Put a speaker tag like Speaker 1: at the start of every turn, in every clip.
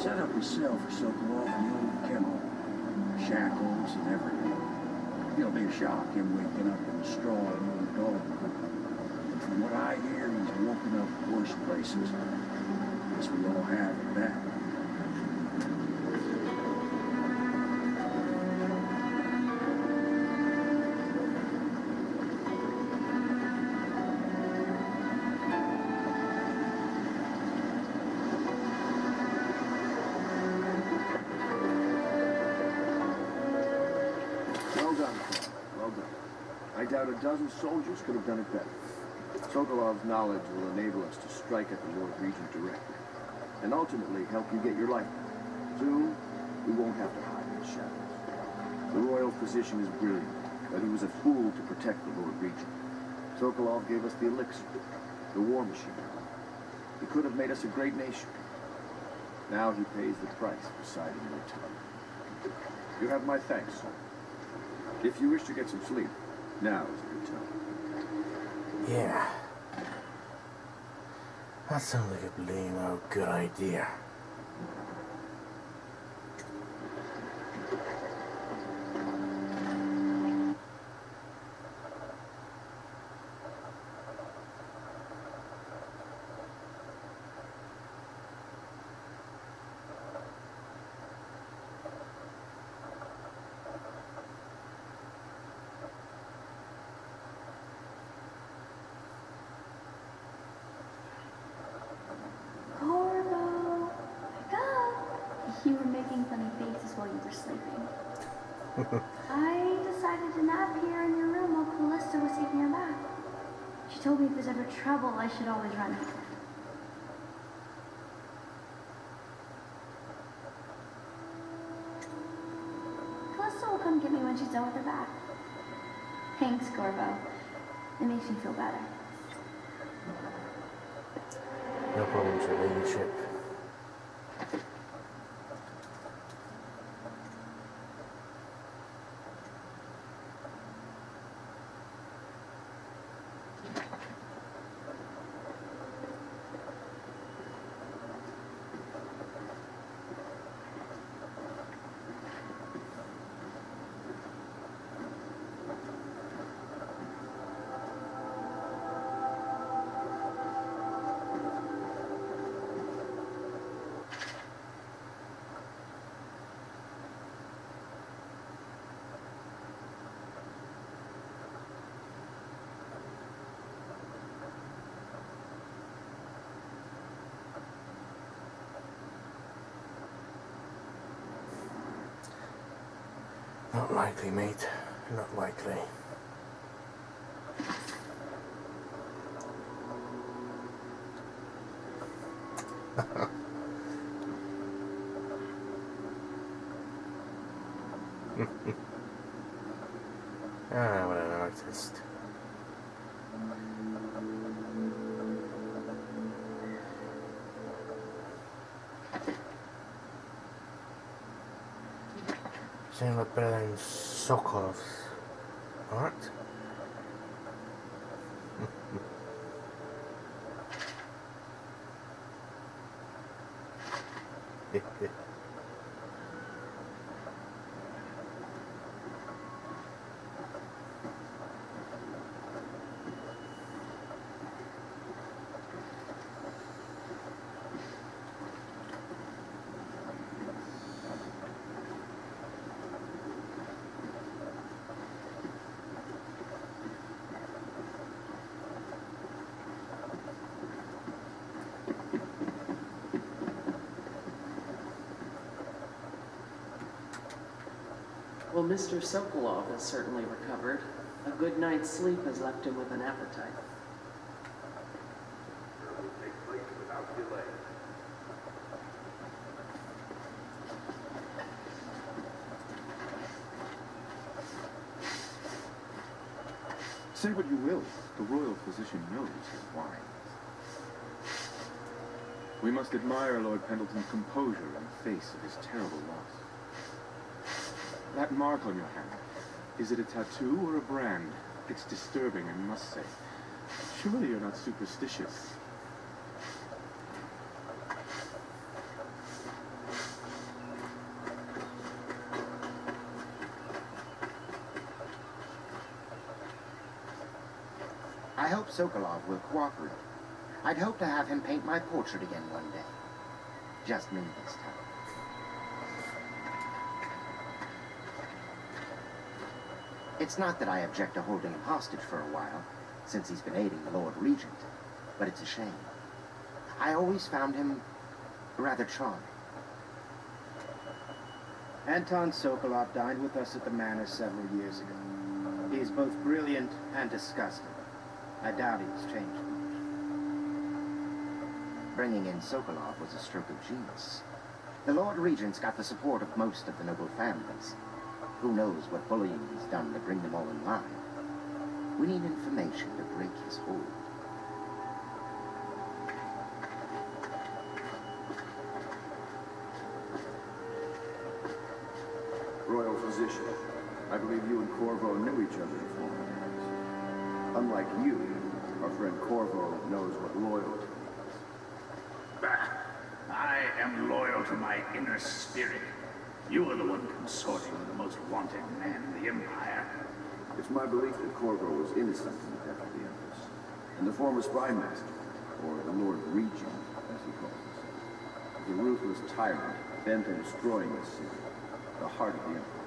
Speaker 1: set up his cell for Sokolov in the old kennel. Shackles and everything. It'll be a shock, him waking up in the straw in the old dog coop. But from what I hear, he's woken up worse places. Guess we all have at that.
Speaker 2: I doubt a dozen soldiers could have done it better. Sokolov's knowledge will enable us to strike at the Lord Regent directly, and ultimately help you get your life back. Soon, we won't have to hide in the shadows. The royal physician is brilliant, but he was a fool to protect the Lord Regent. Sokolov gave us the elixir, the war machine. He could have made us a great nation. Now he pays the price for siding your tongue. You have my thanks, sir. If you wish to get some sleep, now is a good time.
Speaker 3: Yeah. That sounds like a blame out good idea.
Speaker 4: You were making funny faces while you were sleeping. I decided to nap here in your room while Callista was taking her bath. She told me if there's ever trouble, I should always run home. Callista will come get me when she's done with her bath. Thanks, Corvo. It makes me feel better.
Speaker 3: No problem, your ladyship. Not likely, mate. Not likely. Ah, what an artist. Seems a lot better than Sokolov's art.
Speaker 5: Well, Mr. Sokolov has certainly recovered. A good night's sleep has left him with an appetite.
Speaker 2: It will take place without delay.
Speaker 6: Say what you will, the royal physician knows his wine. We must admire Lord Pendleton's composure in the face of his terrible loss. That mark on your hand, is it a tattoo or a brand? It's disturbing, I must say. Surely you're not superstitious.
Speaker 7: hope Sokolov will cooperate. I'd hope to have him paint my portrait again one day. Just me this time. It's not that I object to holding him hostage for a while, since he's been aiding the Lord Regent, but it's a shame. I always found him rather charming.
Speaker 8: Anton Sokolov dined with us at the manor several years ago. He is both brilliant and disgusting. I doubt he's changed much.
Speaker 7: Bringing in Sokolov was a stroke of genius. The Lord Regent's got the support of most of the noble families. Who knows what bullying he's done to bring them all in line. We need information to break his hold.
Speaker 2: Royal physician, I believe you and Corvo knew each other in former days. Unlike you, our friend Corvo knows what loyalty is.
Speaker 9: Bah! I am loyal to my inner spirit. You are the one consorting with the most wanted man in the Empire.
Speaker 2: It's my belief that Corvo was innocent in the death of the Empress, and the former spy master, or the Lord Regent, as he calls himself, was a ruthless tyrant bent on destroying this city, the heart of the Empire.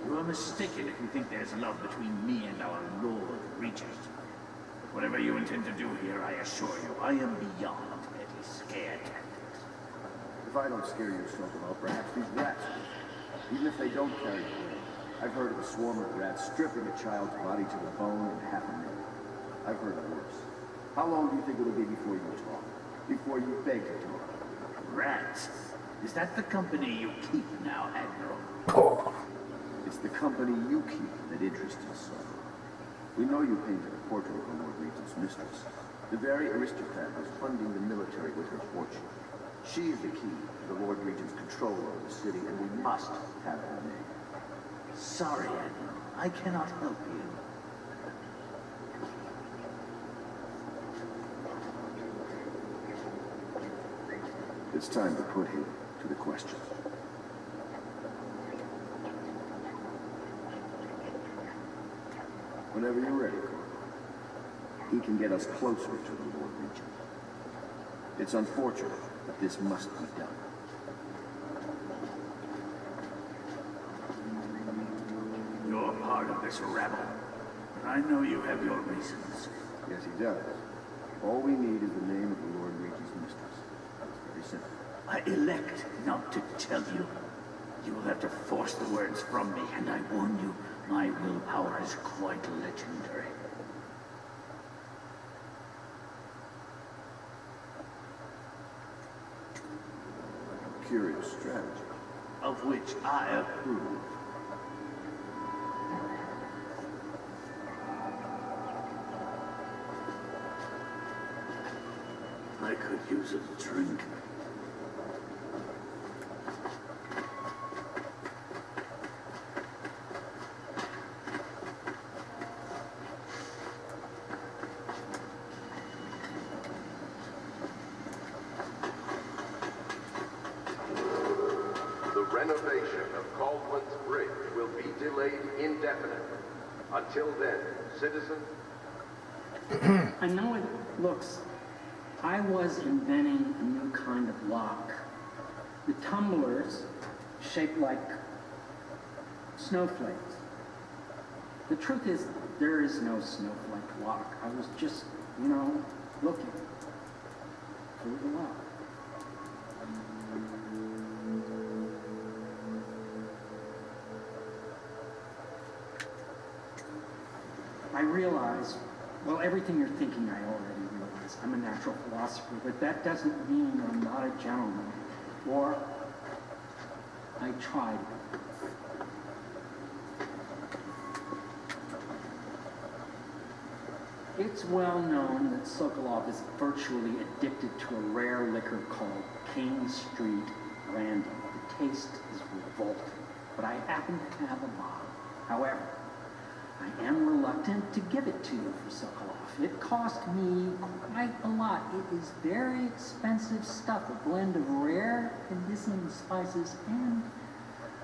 Speaker 9: You are mistaken if you think there's love between me and our Lord Regent. Whatever you intend to do here, I assure you, I am beyond petty scare tactics.
Speaker 2: If I don't scare you, Sokolov, perhaps these rats will. Even if they don't carry the blade. I've heard of a swarm of rats stripping a child's body to the bone in half a minute. I've heard of worse. How long do you think it'll be before you talk? Before you beg to talk?
Speaker 9: Rats? Is that the company you keep now, Admiral?
Speaker 3: Oh.
Speaker 2: It's the company you keep that interests us, son. We know you painted a portrait of the Lord Regent's mistress. The very aristocrat was funding the military with her fortune. She is the key to the Lord Regent's control over the city, and we must have her name.
Speaker 9: Sorry, Admiral. I cannot help you.
Speaker 2: It's time to put him to the question. Whenever you're ready, Corvo. He can get us closer to the Lord Regent. It's unfortunate, but this must be done.
Speaker 9: You're part of this rabble, but I know you have your reasons.
Speaker 2: Yes, he does. All we need is the name of the Lord Regent's mistress. It's very simple.
Speaker 9: I elect not to tell you. You will have to force the words from me, and I warn you, my willpower is quite legendary.
Speaker 2: Curious strategy.
Speaker 9: Of which I approve. I could use a drink.
Speaker 10: Renovation of Caldwell's Bridge will be delayed indefinitely. Until then, citizens...
Speaker 11: I know it looks... I was inventing a new kind of lock. The tumblers shaped like snowflakes. The truth is, there is no snowflake lock. I was just, looking for the lock. I realize, well, everything you're thinking I already realize. I'm a natural philosopher, but that doesn't mean I'm not a gentleman. Or I tried. It's well known that Sokolov is virtually addicted to a rare liquor called King Street Brandy. The taste is revolting, but I happen to have a bottle. However, I am reluctant to give it to you for Sokolov. It cost me quite a lot. It is very expensive stuff, a blend of rare medicinal spices and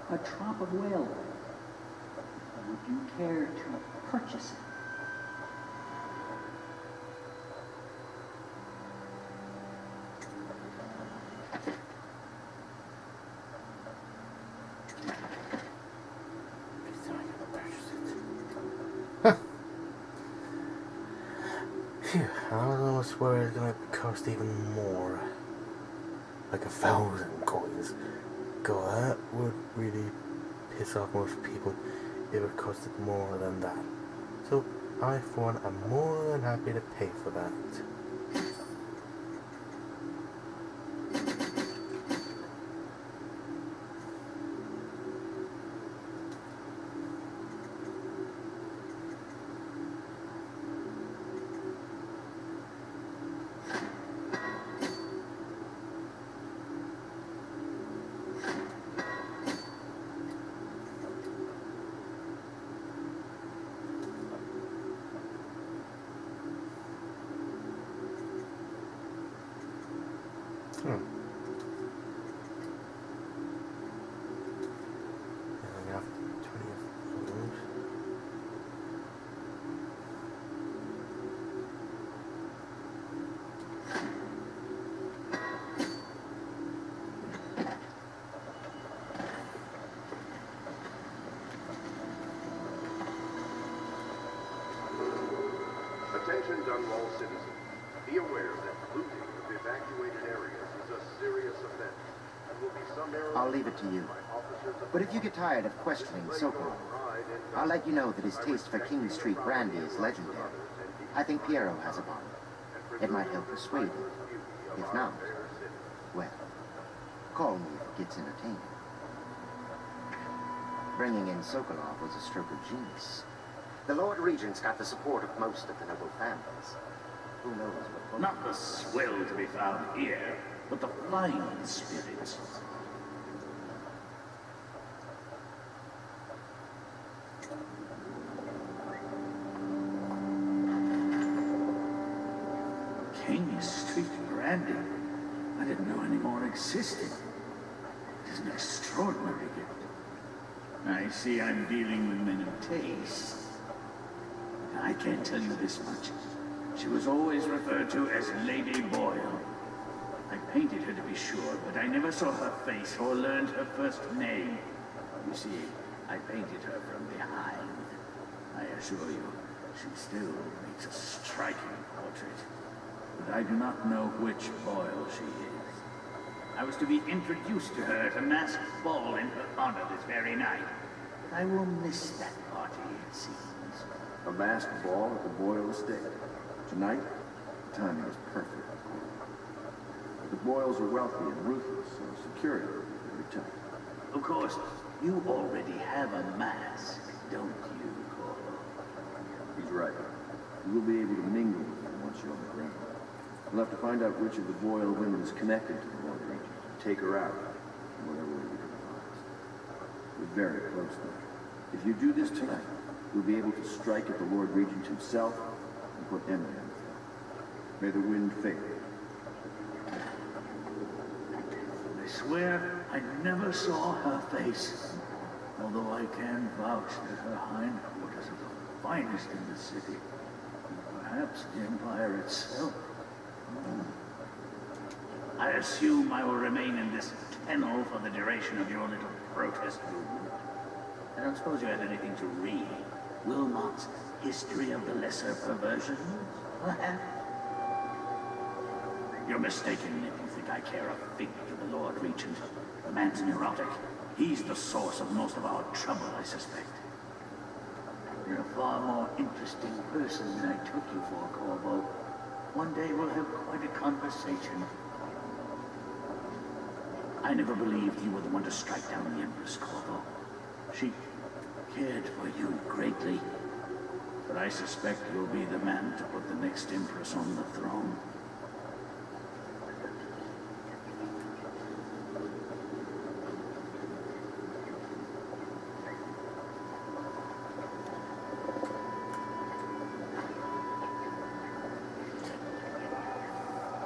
Speaker 11: a drop of whale oil. Would you care to purchase it?
Speaker 3: cost even more. Like 1,000 coins. God, that would really piss off most people if it costed more than that. So I, for one, am more than happy to pay for that.
Speaker 10: Attention Dunwall citizens. Be aware that looting of evacuated areas is a serious offense and will be summarily...
Speaker 7: I'll leave it to you. But if you get tired of questioning Sokolov, I'll let you know that his taste for King Street brandy is legendary. I think Piero has a bottle. It might help persuade him. If not, well, call me if it gets entertaining. Bringing in Sokolov was a stroke of genius. The Lord Regent's got the support of most of the noble families. Who knows what...
Speaker 9: Not the swill to be found here, but the flying spirits. King Street brandy. I didn't know any more existed. It is an extraordinary gift. I see I'm dealing with men of taste. I can't tell you this much. She was always referred to as Lady Boyle. I painted her to be sure, but I never saw her face or learned her first name. You see, I painted her from behind. I assure you, she still makes a striking portrait. But I do not know which Boyle she is. I was to be introduced to her at a masked ball in her honor this very night. But I will miss that party, it seems.
Speaker 2: A masked ball at the Boyle estate. Tonight, the timing is perfect. The Boyles are wealthy and ruthless, so security will be very tight.
Speaker 9: Of course, you already have a mask, don't you, Corvo?
Speaker 2: He's right. You will be able to mingle with him once you're on the ground. You'll have to find out which of the Boyle women is connected to the Lord Regent. Take her out, in whatever way you can devise. You're very close, though. If you do this tonight, you'll be able to strike at the Lord Regent himself and put Emily on the throne. May the wind favor you.
Speaker 9: I swear I never saw her face, although I can vouch that her hindquarters are the finest in the city, and perhaps the Empire itself. I assume I will remain in this kennel for the duration of your little protest movement. I don't suppose you had anything to read. Wilmot's History of the Lesser Perversions, perhaps? You're mistaken if you think I care a fig for the Lord Regent. The man's neurotic. He's the source of most of our trouble, I suspect. You're a far more interesting person than I took you for, Corvo. One day we'll have quite a conversation. I never believed you were the one to strike down the Empress, Corvo. She cared for you greatly. But I suspect you'll be the man to put the next Empress on the throne.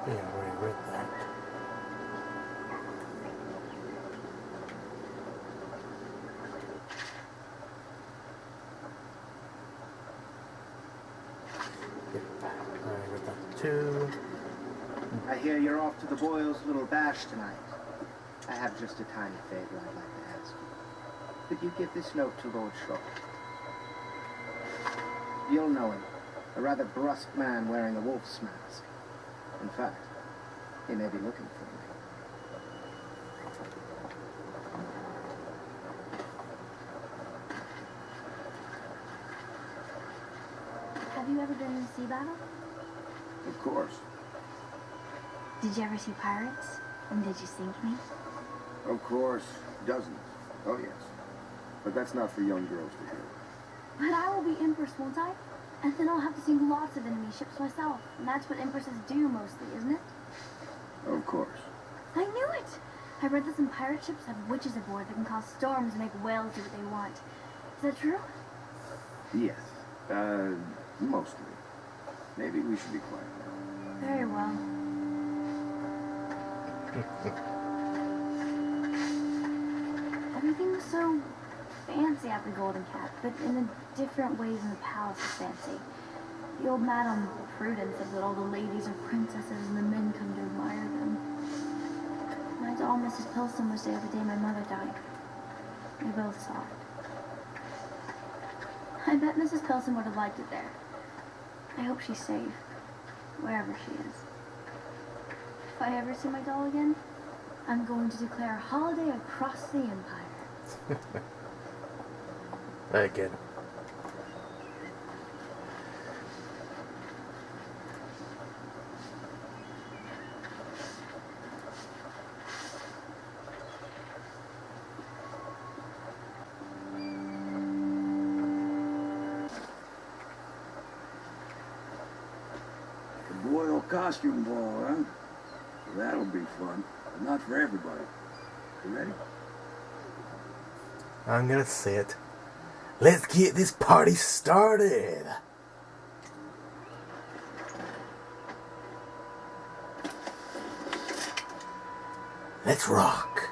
Speaker 3: Yeah, I already read that. Yep, I read that too.
Speaker 8: I hear you're off to the Boyles' little bash tonight. I have just a tiny favor I'd like to ask you. Could you give this note to Lord Shaw? You'll know him. A rather brusque man wearing a wolf's mask. In fact,
Speaker 7: He may be looking for me.
Speaker 4: Have you ever been in a sea battle?
Speaker 2: Of course.
Speaker 4: Did you ever see pirates? And did you sink me?
Speaker 2: Of course. Dozens. Oh, yes. But that's not for young girls to hear.
Speaker 4: But I will be Empress, won't I? And then I'll have to sink lots of enemy ships myself. And that's what Empresses do mostly, isn't it?
Speaker 2: Of course.
Speaker 4: I knew it! I read that some pirate ships have witches aboard that can cause storms and make whales do what they want. Is that true?
Speaker 2: Yes. Mostly. Maybe we should be quiet now.
Speaker 4: Very well. Everything was so fancy at the Golden Cap, but in the different ways in the palace is fancy. The old Madame Prudence said that all the ladies are princesses and the men come to admire them. My doll, Mrs. Pilson, was there the day my mother died. We both saw it. I bet Mrs. Pilson would have liked it there. I hope she's safe, wherever she is. If I ever see my doll again, I'm going to declare a holiday across the empire.
Speaker 3: Very good.
Speaker 1: The Royal Costume Ball, huh? Well, that'll be fun, but not for everybody. You ready?
Speaker 3: I'm gonna say it. Let's get this party started. Let's rock.